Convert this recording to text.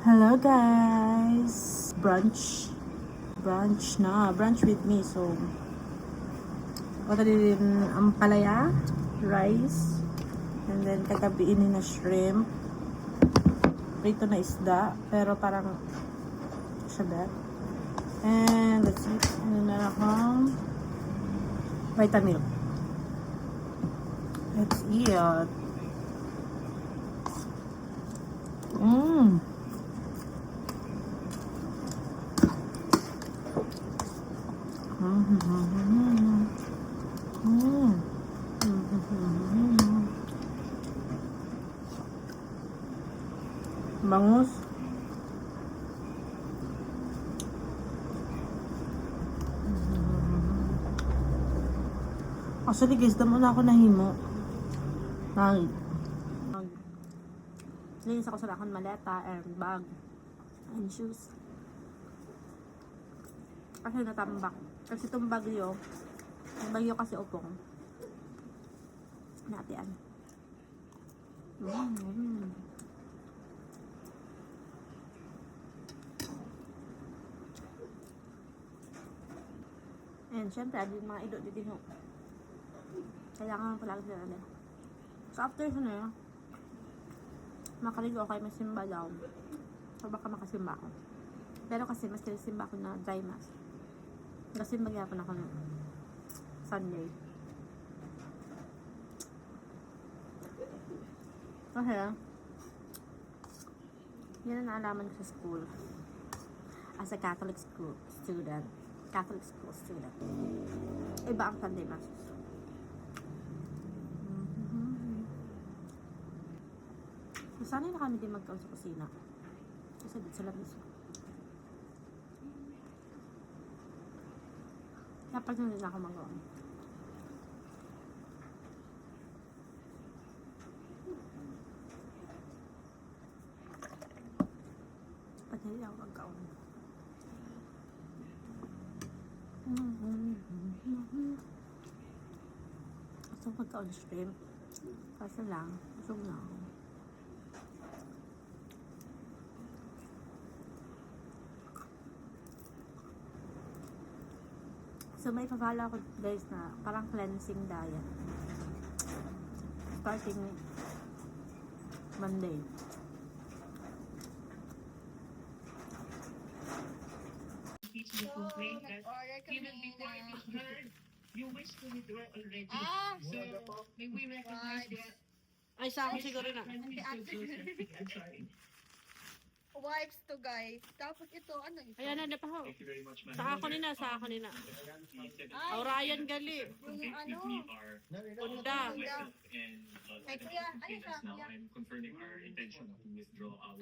Hello guys! Brunch. Brunch na. Brunch with me. So, wala din ang palaya, rice, and then kagabi ini na shrimp. Prito na isda, pero parang siya. And let's see. Ano na akong Vitamilk. Let's eat. Mmm. Bangus. Actually guys, damo na ako nahimo. Linis ako sa akong maleta and bag and shoes. Kasi natambak. Kasi itong bagyo, yung bagyo kasi upong. Natin. And syempre, ada yung mga idot dito. Kailangan palagi sila natin. So after sa na, makaligo ako, may simba daw. So baka makasimba ako. Pero kasi mas simba ako na dry mask. Kasi magyapon ako ng Sunday. Kasi yan ang naalaman ko sa school. As a Catholic school student. Iba ang Sunday mass. Sanay na kami din magkaon sa kusina. Kasi dito sa labis. Dapat na din ako magawa. Dapat na din ako magkaon. Gusto ko magkaon shrimp. Kaso lang, busog na ako. So may pa-follow ako guys na parang cleansing diet. Starting Monday. Even before it is heard, you wish to withdraw already. So, may we recognize that? Ay, sa akin siguro na. I'm sorry. Wipes to guys. Tapos ito, ano ito? Ayan na, pa ho. Thank you very much, ma'am. Sa ako nina. Aurayan gali. Yung ano? Bunda. Ay, kuya, ano ka, kuya? I'm confirming our intention to withdraw our